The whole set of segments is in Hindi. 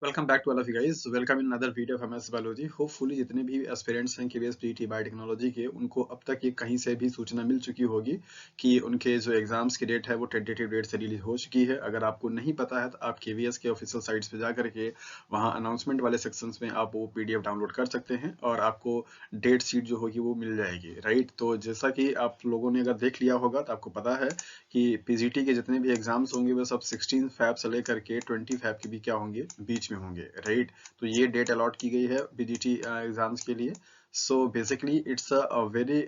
Welcome back to all of you guys. Welcome in another video of MS biology. Hopefully जितने भी एस्पिरेंट्स हैं केवीएस पीटी बायोटेक्नोलॉजी के, उनको अब तक ये कहीं से भी सूचना मिल चुकी होगी कि उनके जो एग्जाम्स की डेट है वो टेंटेटिव डेट से रिलीज हो चुकी है। अगर आपको नहीं पता है तो आप केवीएस के ऑफिशियल साइट्स पे जा करके वहाँ अनाउंसमेंट वाले सेक्शंस में आप वो पीडीएफ डाउनलोड कर सकते हैं और आपको डेट शीट जो होगी वो मिल जाएगी, राइट। तो जैसा कि आप लोगों ने अगर देख लिया होगा तो आपको पता है कि पीजीटी के जितने भी एग्जाम्स होंगे वो सब 16 फैब से लेकर के 20 फैब के भी क्या होंगे, बीच में होंगे, राइट। तो ये डेट अलॉट की गई है पीजीटी एग्जाम्स के लिए। So basically it's a very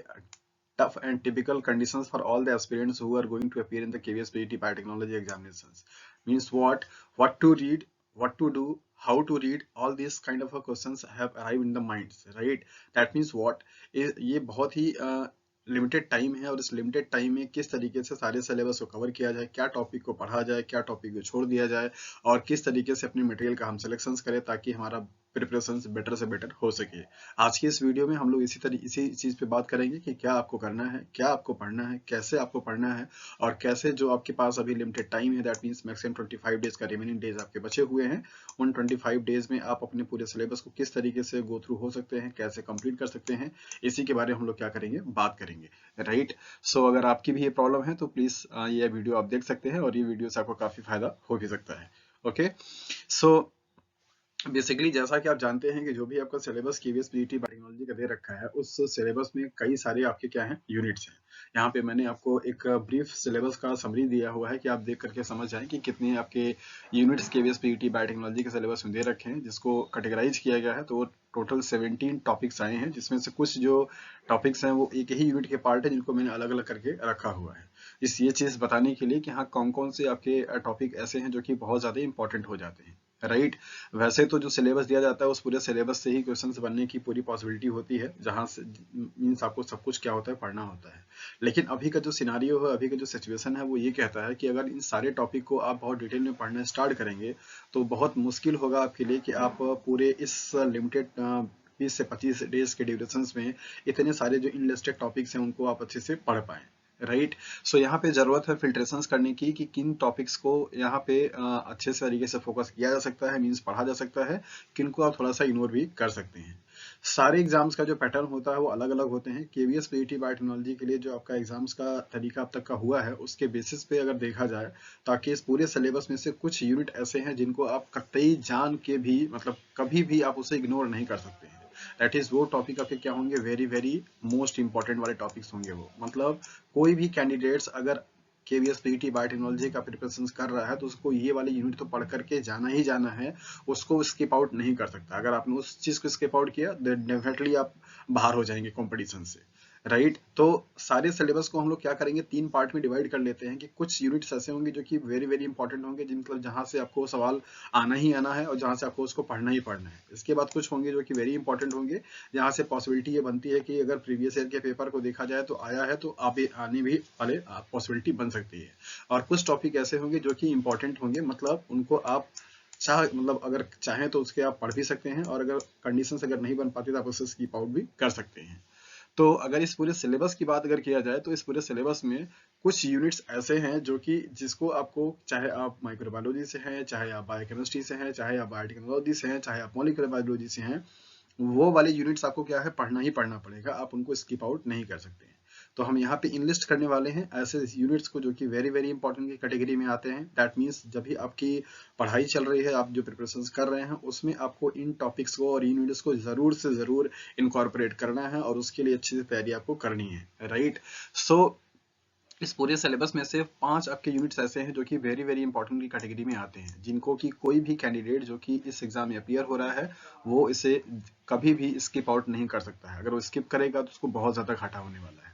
tough and typical conditions for all the aspirants who are going to appear in the KVS PET biotechnology examinations. Means what to read, what to do, how to read, all these kind of questions have arrived in the minds, right? That means what ये बहुत ही लिमिटेड टाइम है और इस लिमिटेड टाइम में किस तरीके से सारे सिलेबस को कवर किया जाए, क्या टॉपिक को पढ़ा जाए, क्या टॉपिक को छोड़ दिया जाए और किस तरीके से अपने मटेरियल का हम सिलेक्शन करें ताकि हमारा प्रिपरेशन बेटर से बेटर हो सके। आज की इस वीडियो में हम लोग इसी चीज पे बात करेंगे कि क्या आपको करना है, क्या आपको पढ़ना है, कैसे आपको पढ़ना है और कैसे जो आपके पास अभी लिमिटेड टाइम है, दैट मींस मैक्सिमम 25 डेज का रिमेनिंग डेज आपके बचे हुए हैं, उन 25 डेज में आप अपने पूरे सिलेबस को किस तरीके से गो थ्रू हो सकते हैं, कैसे कंप्लीट कर सकते हैं, इसी के बारे में हम लोग क्या करेंगे, बात करेंगे, राइट। सो अगर आपकी भी ये प्रॉब्लम है तो प्लीज ये वीडियो आप देख सकते हैं और ये वीडियो से आपको काफी फायदा हो भी सकता है। ओके, सो बेसिकली जैसा कि आप जानते हैं कि जो भी आपका सिलेबस केवीएस पीटी बायोटेक्नोलॉजी का दे रखा है, उस सिलेबस में कई सारे आपके क्या हैं, यूनिट्स हैं। यहाँ पे मैंने आपको एक ब्रीफ सिलेबस का समरी दिया हुआ है कि आप देख करके समझ जाएं कि कितने आपके यूनिट्स केवीएस पीटी बायोटेक्नोलॉजी के सिलेबस में दे रखे हैं, जिसको कैटेगराइज किया गया है। तो वो टोटल 17 टॉपिक्स आए हैं, जिसमें से कुछ जो टॉपिक्स हैं वो एक ही यूनिट के पार्ट है, जिनको मैंने अलग अलग करके रखा हुआ है। ये चीज बताने के लिए कि हाँ कौन कौन से आपके टॉपिक ऐसे हैं जो कि बहुत ज्यादा इंपॉर्टेंट हो जाते हैं, राइट। वैसे तो जो सिलेबस दिया जाता है उस पूरे सिलेबस से ही क्वेश्चंस बनने की पूरी पॉसिबिलिटी होती है, जहां से मीन्स आपको सब कुछ क्या होता है, पढ़ना होता है। लेकिन अभी का जो सिनारियो है, अभी का जो सिचुएशन है वो ये कहता है कि अगर इन सारे टॉपिक को आप बहुत डिटेल में पढ़ना स्टार्ट करेंगे तो बहुत मुश्किल होगा आपके लिए कि आप पूरे इस लिमिटेड 20 से 25 डेज के ड्यूरेशन में इतने सारे जो इनलिस्टेड टॉपिक्स हैं उनको आप अच्छे से पढ़ पाए, राइट। सो यहाँ पे जरूरत है फिल्ट्रेशंस करने की कि किन टॉपिक्स को यहाँ पे अच्छे से तरीके से फोकस किया जा सकता है, मींस पढ़ा जा सकता है, किन को आप थोड़ा सा इग्नोर भी कर सकते हैं। सारे एग्जाम्स का जो पैटर्न होता है वो अलग अलग होते हैं। केवीएस पीटी बायोटेक्नोलॉजी के लिए जो आपका एग्जाम्स का तरीका अब तक का हुआ है उसके बेसिस पे अगर देखा जाए, ताकि इस पूरे सिलेबस में से कुछ यूनिट ऐसे हैं जिनको आप कतई जान के भी मतलब कभी भी आप उसे इग्नोर नहीं कर सकते हैं। दैट इज वो टॉपिक आपके क्या होंगे, वेरी वेरी मोस्ट इंपॉर्टेंट वाले टॉपिक्स होंगे वो। मतलब कोई भी कैंडिडेट्स अगर केवीएस पीटी बायोटेक्नोलॉजी का प्रिपरेशन कर रहा है तो उसको ये वाले यूनिट तो पढ़ करके जाना ही जाना है, उसको स्किप आउट नहीं कर सकता। अगर आपने उस चीज को स्किप आउट किया देन डेफिनेटली आप बाहर हो जाएंगे कंपटीशन से, राइट। तो सारे सिलेबस को हम लोग क्या करेंगे, 3 पार्ट में डिवाइड कर लेते हैं कि कुछ यूनिट्स ऐसे होंगे जो कि वेरी वेरी इंपॉर्टेंट होंगे, जिन मतलब जहां से आपको सवाल आना ही आना है और जहां से आपको उसको पढ़ना ही पढ़ना है। इसके बाद कुछ होंगे जो कि वेरी इंपॉर्टेंट होंगे, जहां से पॉसिबिलिटी ये बनती है कि अगर प्रीवियस ईयर के पेपर को देखा जाए तो आया है तो आप आने भी वाले पॉसिबिलिटी बन सकती है। और कुछ टॉपिक ऐसे होंगे जो कि इंपॉर्टेंट होंगे, मतलब उनको आप मतलब अगर चाहें तो उसके आप पढ़ भी सकते हैं और अगर कंडीशंस अगर नहीं बन पाती तो आप उसे स्किप आउट भी कर सकते हैं। तो अगर इस पूरे सिलेबस की बात अगर किया जाए तो इस पूरे सिलेबस में कुछ यूनिट्स ऐसे हैं जो कि जिसको आपको, चाहे आप माइक्रोबायोलॉजी से हैं, चाहे आप बायोकेमिस्ट्री से हैं, चाहे आप बायोटेक्नोलॉजी से हैं, चाहे आप मॉलिक्यूलर बायोलॉजी से हैं, वो वाले यूनिट्स आपको क्या है, पढ़ना ही पढ़ना पड़ेगा, आप उनको स्किप आउट नहीं कर सकते हैं। तो हम यहाँ पे इनलिस्ट करने वाले हैं ऐसे यूनिट्स को जो कि वेरी वेरी इंपॉर्टेंट की कैटेगरी में आते हैं। दैट मीन्स जब भी आपकी पढ़ाई चल रही है, आप जो प्रिपरेशन कर रहे हैं, उसमें आपको इन टॉपिक्स को और इन यूनिट्स को जरूर से जरूर इनकॉर्पोरेट करना है और उसके लिए अच्छी से तैयारी आपको करनी है, राइट। सो इस पूरे सिलेबस में से 5 आपके यूनिट्स ऐसे हैं जो कि वेरी वेरी इंपॉर्टेंट की कैटेगरी में आते हैं, जिनको कि कोई भी कैंडिडेट जो कि इस एग्जाम में अपियर हो रहा है वो इसे कभी भी स्किप आउट नहीं कर सकता है। अगर वो स्किप करेगा तो उसको बहुत ज्यादा घाटा होने वाला है।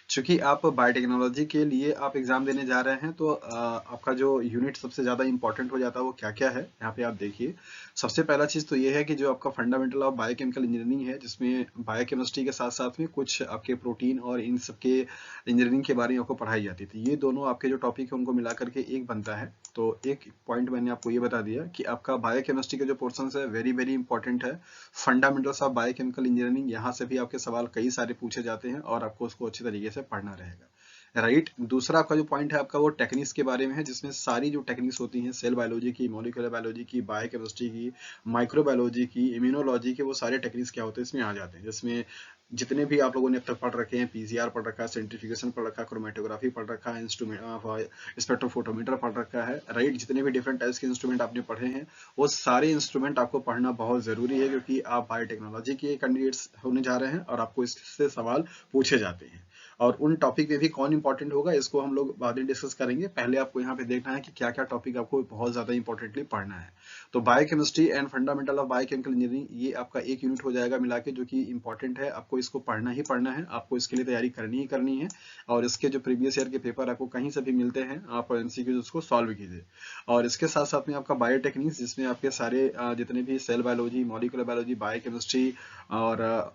चूंकि आप बायोटेक्नोलॉजी के लिए आप एग्जाम देने जा रहे हैं तो आपका जो यूनिट सबसे ज्यादा इंपॉर्टेंट हो जाता है वो क्या क्या है, यहाँ पे आप देखिए। सबसे पहला चीज तो ये है कि जो आपका फंडामेंटल ऑफ बायोकेमिकल इंजीनियरिंग है, जिसमें बायोकेमिस्ट्री के साथ साथ में कुछ आपके प्रोटीन और इन सबके इंजीनियरिंग के बारे में आपको पढ़ाई जाती थी। ये दोनों आपके जो टॉपिक है उनको मिला करके एक बनता है। तो एक पॉइंट मैंने आपको ये बता दिया कि आपका बायोकेमिस्ट्री के जो पोर्शन है वेरी वेरी इंपॉर्टेंट है। फंडामेंटल्स ऑफ बायोकेमिकल इंजीनियरिंग, यहाँ से भी आपके सवाल कई सारे पूछे जाते हैं और आपको उसको अच्छे तरीके से पढ़ना रहेगा। राइट। दूसरा आपका जो पॉइंट है आपका वो टेक्निक्स के बारे में है, जिसमें सारी जो टेक्निक्स होती हैं सेल बायोलॉजी की, मॉलिक्यूलर बायोलॉजी की, बायोकेमिस्ट्री की, माइक्रोबायोलॉजी की, इम्यूनोलॉजी के, वो सारे टेक्निक्स क्या होते हैं इसमें आ जाते हैं, जिसमें जितने भी आप लोगों ने अब तक पढ़ रखे हैं, पीसीआर पढ़ रखा है, सेंट्रीफ्यूगेशन पढ़ रखा है, क्रोमेटोग्राफी पढ़ रखा है, इंस्ट्रूमेंट स्पेक्ट्रोफोटोमीटर पढ़ रखा है, राइट। जितने भी डिफरेंट टाइप्स के इंस्ट्रूमेंट आपने पढ़े हैं वो सारे इंस्ट्रूमेंट आपको पढ़ना बहुत जरूरी है, क्योंकि आप बायोटेक्नोलॉजी के कैंडिडेट्स होने जा रहे हैं और आपको इससे सवाल पूछे जाते हैं। और उन टॉपिक में भी कौन इंपॉर्टेंट होगा इसको हम लोग बाद में डिस्कस करेंगे। पहले आपको यहाँ पे देखना है कि क्या क्या टॉपिक आपको बहुत ज्यादा इंपॉर्टेंटली पढ़ना है। तो biochemistry and fundamental of biochemical engineering, ये आपका एक यूनिट हो जाएगा मिला के, जो कि इंपॉर्टेंट है, आपको इसको पढ़ना ही पढ़ना है, आपको इसके लिए तैयारी करनी ही करनी है। और इसके जो प्रीवियस ईयर के पेपर आपको कहीं से भी मिलते हैं, आप एमसीक्यूज उसको सॉल्व कीजिए। और इसके साथ साथ में आपका बायोटेक्निक्स, जिसमें आपके सारे जितने भी cell biology, molecular biology, biochemistry और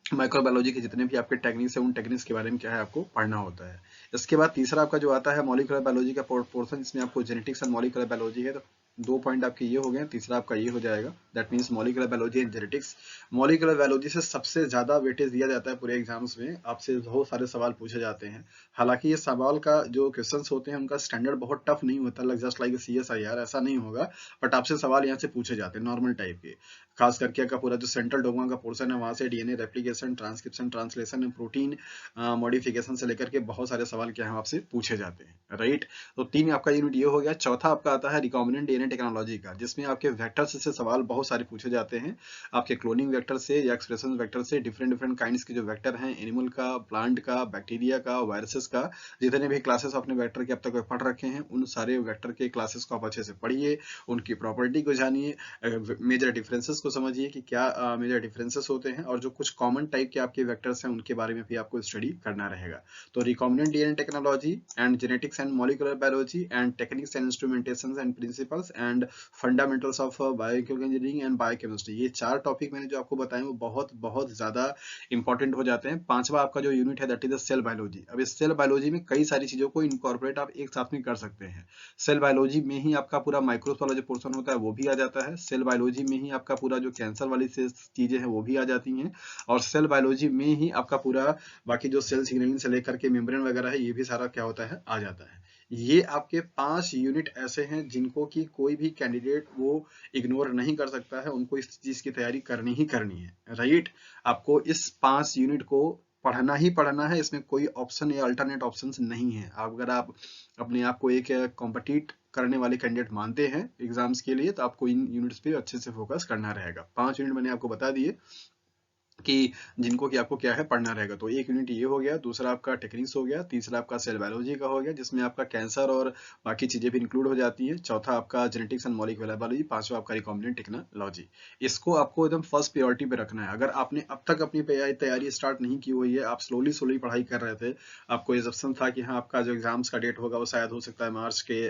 माइक्रोबायोलॉजी के जितने भी आपके टेक्निक्स है, उन टेक्निक्स के बारे में क्या है आपको पढ़ना होता है। इसके बाद तीसरा आपका जो आता है मॉलिक्यूलर बायोलॉजी का पोर्शन, जिसमें आपको जेनेटिक्स एंड मॉलिक्यूलर बायोलॉजी है। तो 2 पॉइंट आपके ये हो गए, तीसरा आपका ये हो जाएगा, that means molecular biology and genetics. Molecular biology से सबसे ज्यादा वेटेज दिया जाता है पूरे एग्जाम्स में, आपसे बहुत सारे सवाल पूछे जाते हैं। हालांकि ये सवाल का जो क्वेश्चंस होते हैं उनका स्टैंडर्ड बहुत टफ नहीं होता, जस्ट लाइक CSIR ऐसा नहीं होगा, बट आपसे सवाल यहाँ से पूछे जाते हैं नॉर्मल टाइप के। खास करके का पूरा जो सेंट्रल डोग्मा का पोर्शन है, वहां से DNA replication, transcription, translation, protein modification से लेकर के बहुत सारे सवाल क्या है आपसे पूछे जाते हैं, राइट। तो 3 आपका यूनिट ये हो गया। चौथा आपका आता है रिकॉम्बिनेंट डीएनए टेक्नोलॉजी का, जिसमें आपके वेक्टर्स से सवाल बहुत सारे पूछे जाते हैं, आपके क्लोनिंग वेक्टर से या एक्सप्रेशन वेक्टर से, डिफरेंट डिफरेंट काइंड्स के जो वेक्टर हैं, एनिमल का, प्लांट का, बैक्टीरिया का, वायरसेस का, जितने भी क्लासेस आपने वेक्टर के अब तक पढ़ रखे हैं, उन सारे वेक्टर के क्लासेस को आप अच्छे से पढ़िए, उनकी प्रॉपर्टी को जानिए, मेजर डिफरेंसेस को समझिए कि क्या मेजर डिफरेंसेस होते हैं, और जो कुछ कॉमन टाइप के आपके वेक्टर्स हैं उनके बारे में भी आपको स्टडी करना रहेगा। तो recombinant DNA technology and genetics and molecular biology and techniques and instrumentation and principles and fundamentals of biochemical engineering and biochemistry, ये 4 टॉपिक मैंने जो आपको बताए वो बहुत बहुत ज्यादा इंपॉर्टेंट हो जाते हैं। 5वां आपका जो यूनिट है that is the cell biology. अब इस सेल बायोलॉजी में कई सारी चीजों को इनकॉर्पोरेट आप एक साथ में कर सकते हैं। सेल बायोलॉजी में ही आपका पूरा माइक्रोस वाला जो पोर्शन होता है वो भी आ जाता है, सेल बायोलॉजी में ही आपका पूरा जो कैंसर वाली चीजें हैं वो भी आ जाती हैं, और सेल बायोलॉजी में ही आपका पूरा बाकी जो सेल सिग्नलिंग से लेकर के मेम्ब्रेन वगैरह है, ये भी सारा क्या होता है आ जाता है। ये आपके 5 यूनिट ऐसे हैं जिनको कि कोई भी कैंडिडेट वो इग्नोर नहीं कर सकता है, उनको इस चीज की तैयारी करनी ही करनी है, राइट। आपको इस 5 यूनिट को पढ़ना ही पढ़ना है, इसमें कोई ऑप्शन या अल्टरनेट ऑप्शन नहीं है। अगर आप अपने आप को एक कॉम्पिटिट करने वाले कैंडिडेट मानते हैं एग्जाम्स के लिए, तो आपको इन यूनिट्स पे अच्छे से फोकस करना रहेगा। 5 यूनिट मैंने आपको बता दिए कि जिनको कि आपको क्या है पढ़ना रहेगा। तो एक यूनिट ये हो गया, दूसरा आपका टेक्निक्स हो गया, तीसरा आपका सेल बायोलॉजी का हो गया, जिसमें आपका कैंसर और बाकी चीजें भी इंक्लूड हो जाती है, चौथा आपका जेनेटिक्स एंड मॉलिक्यूलर बायोलॉजी, पांचवा आपका रिकॉम्बिनेंट टेक्नोलॉजी। इसको आपको एकदम फर्स्ट प्रायोरिटी पे रखना है। अगर आपने अब तक अपनी तैयारी स्टार्ट नहीं की हुई है, आप स्लोली स्लोली पढ़ाई कर रहे थे, आपको एजम्पशन था कि हाँ आपका जो एग्जाम्स का डेट होगा वो शायद हो सकता है मार्च के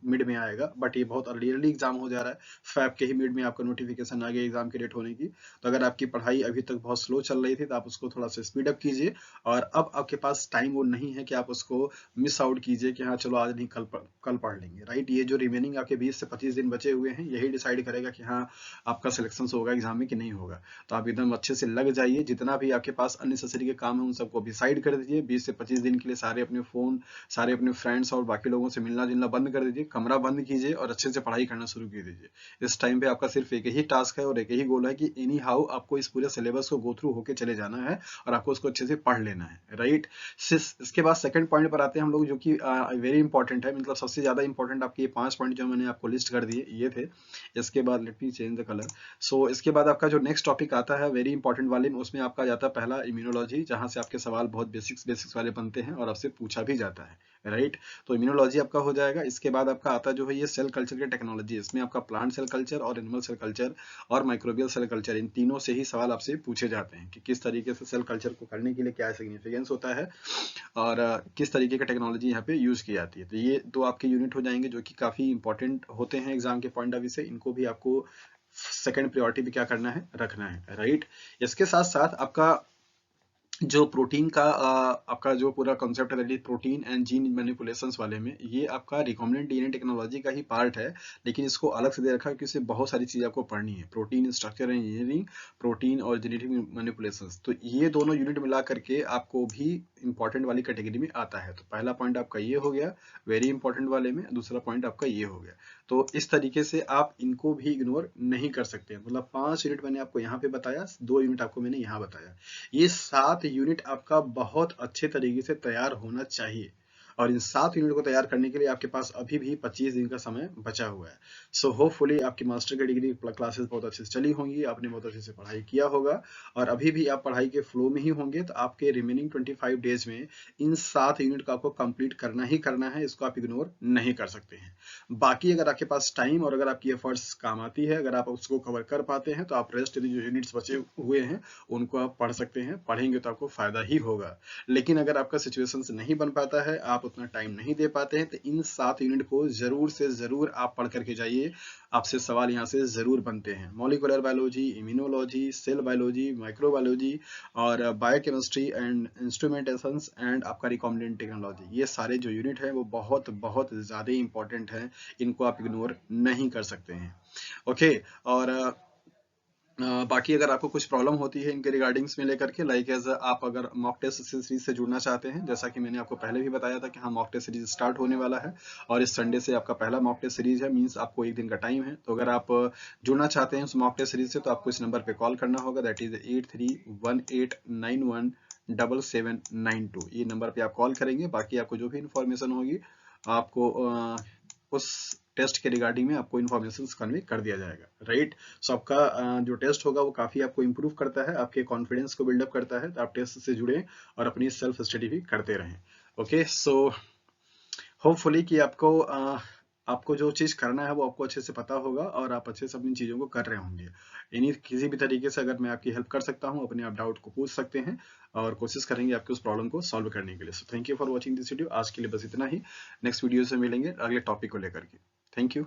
मिड में आएगा, बट ये बहुत अर्ली एग्जाम हो जा रहा है, फैब के ही मिड में आपका नोटिफिकेशन आ गया एग्जाम के डेट होने की। तो अगर आपकी पढ़ाई अभी तक बहुत स्लो चल रही थी तो आप उसको थोड़ा सा स्पीड अप कीजिए, और अब आपके पास टाइम वो नहीं है कि आप उसको मिस आउट कीजिए कि हाँ चलो आज नहीं कल पढ़ लेंगे, राइट। ये जो रिमेनिंग आपके 20 से 25 दिन बचे हुए हैं, यही डिसाइड करेगा कि हाँ आपका सिलेक्शन होगा एग्जाम में कि नहीं होगा। तो आप एकदम अच्छे से लग जाइए, जितना भी आपके पास अननेसेसरी के काम है उन सबको भी साइड कर दीजिए। 20 से 25 दिन के लिए सारे अपने फोन, सारे अपने फ्रेंड्स और बाकी लोगों से मिलना जुलना बंद कर दीजिए, कमरा बंद कीजिए और अच्छे से पढ़ाई करना शुरू कर दीजिए। इस टाइम पे आपका सिर्फ एक ही टास्क है और एक ही गोल है कि एनी हाउ आपको इस पूरे सिलेबस को गो थ्रू होके चले जाना है और आपको उसको अच्छे से पढ़ लेना है, राइट। इसके बाद सेकंड पॉइंट पर आते हैं हम लोग, जो कि वेरी इंपॉर्टेंट है, मतलब सबसे ज्यादा इंपॉर्टेंट आपके ये 5 पॉइंट जो मैंने आपको लिस्ट कर दिए ये थे। इसके बाद let me change the colour. So इसके बाद आपका जो नेक्स्ट टॉपिक आता है वेरी इंपॉर्टेंट वाले में, उसमें आपका जाता है पहला इम्यूनोलॉजी, जहां से आपके सवाल बहुत बेसिक्स वाले बनते हैं और आपसे पूछा भी जाता है, राइट। तो इम्यूनोलॉजी आपका हो जाएगा। इसके बाद आपका आता जो है ये सेल कल्चर की टेक्नोलॉजी, इसमें आपका प्लांट सेल कल्चर और एनिमल सेल कल्चर और माइक्रोबियल सेल कल्चर, इन तीनों से ही सवाल आपसे पूछे जाते हैं कि किस तरीके से सेल कल्चर को करने के लिए क्या सिग्निफिकेंस होता है और किस तरीके का टेक्नोलॉजी यहाँ पे यूज की जाती है। तो ये 2 आपके यूनिट हो जाएंगे जो कि काफी इंपॉर्टेंट होते हैं एग्जाम के पॉइंट ऑफ व्यू से, इनको भी आपको सेकंड प्रायोरिटी पे क्या करना है रखना है, राइट। इसके साथ साथ आपका जो प्रोटीन का आपका जो पूरा कॉन्सेप्ट है प्रोटीन एंड जीन मैनिपुलेशंस वाले में, ये आपका रिकॉम्बिनेंट डीएनए टेक्नोलॉजी का ही पार्ट है, लेकिन इसको अलग से दे रखा है क्योंकि इससे बहुत सारी चीजें आपको पढ़नी है, protein structure and engineering, protein और जेनेटिक मैनिपुलेशंस। तो ये दोनों यूनिट मिला करके आपको भी इंपॉर्टेंट वाली कैटेगरी में आता है। तो पहला पॉइंट आपका ये हो गया वेरी इंपॉर्टेंट वाले में, दूसरा पॉइंट आपका ये हो गया। तो इस तरीके से आप इनको भी इग्नोर नहीं कर सकते। मतलब 5 यूनिट मैंने आपको यहाँ पे बताया, 2 यूनिट आपको मैंने यहाँ बताया। ये 7 यूनिट आपका बहुत अच्छे तरीके से तैयार होना चाहिए, और इन 7 यूनिट को तैयार करने के लिए आपके पास अभी भी 25 दिन का समय बचा हुआ है। सो होपफुली आपकी मास्टर की डिग्री क्लासेस बहुत अच्छे से चली होंगी, आपने बहुत अच्छे से पढ़ाई किया होगा, और अभी भी आप पढ़ाई के फ्लो में ही होंगे। तो आपके रिमेनिंग 25 डेज में इन 7 यूनिट को आपको कंप्लीट करना ही करना है, इसको आप इग्नोर नहीं कर सकते हैं। बाकी अगर आपके पास टाइम और अगर आपकी एफर्ट्स काम आती है, अगर आप उसको कवर कर पाते हैं, तो आप रेस्ट जो यूनिट्स बचे हुए हैं उनको आप पढ़ सकते हैं। पढ़ेंगे तो आपको फायदा ही होगा। लेकिन अगर आपका सिचुएशन नहीं बन पाता है, आप उतना टाइम नहीं दे पाते हैं, तो इन 7 यूनिट को जरूर से जरूर आप पढ़ करके जाइए। आपसे सवाल यहाँ से जरूर बनते हैं। Molecular biology, immunology, cell biology, microbiology और बायोकेमिस्ट्री एंड इंस्ट्रूमेंटेशंस एंड आपका रिकॉम्बिनेंट टेक्नोलॉजी, ये सारे जो यूनिट हैं वो बहुत बहुत ज्यादा इंपॉर्टेंट हैं। इनको आप इग्नोर नहीं कर सकते हैं। ओके। और बाकी अगर आपको कुछ प्रॉब्लम होती है इनके रिगार्डिंग्स में लेकर के, लाइक एज आप अगर मॉक टेस्ट सीरीज से जुड़ना चाहते हैं, जैसा कि मैंने आपको पहले भी बताया था कि हाँ मॉक टेस्ट सीरीज स्टार्ट होने वाला है, और इस संडे से आपका पहला मॉक टेस्ट सीरीज है, मींस आपको 1 दिन का टाइम है। तो अगर आप जुड़ना चाहते हैं उस मॉक टेस्ट सीरीज से, तो आपको इस नंबर पे कॉल करना होगा, दैट इज 8318917792। ये नंबर पे आप कॉल करेंगे। बाकी आपको जो भी इंफॉर्मेशन होगी आपको उस टेस्ट के रिगार्डिंग में आपको इन्फॉर्मेशन कन्वे कर दिया जाएगा, राइट। सो आपका जो टेस्ट होगा वो काफी आपको इंप्रूव करता है, आपके कॉन्फिडेंस को बिल्डअप करता है। तो आप टेस्ट से जुड़े और अपनी सेल्फ स्टडी भी करते रहें। ओके। सो होपफुली कि आपको जो चीज करना है वो आपको अच्छे से पता होगा, और आप अच्छे से अपनी चीजों को कर रहे होंगे। इन्हीं किसी भी तरीके से अगर मैं आपकी हेल्प कर सकता हूँ, अपने आप डाउट को पूछ सकते हैं, और कोशिश करेंगे आपके उस प्रॉब्लम को सॉल्व करने के लिए। So thank you for watching this video. आज के लिए बस इतना ही। नेक्स्ट वीडियो से मिलेंगे अगले टॉपिक को लेकर के। Thank you.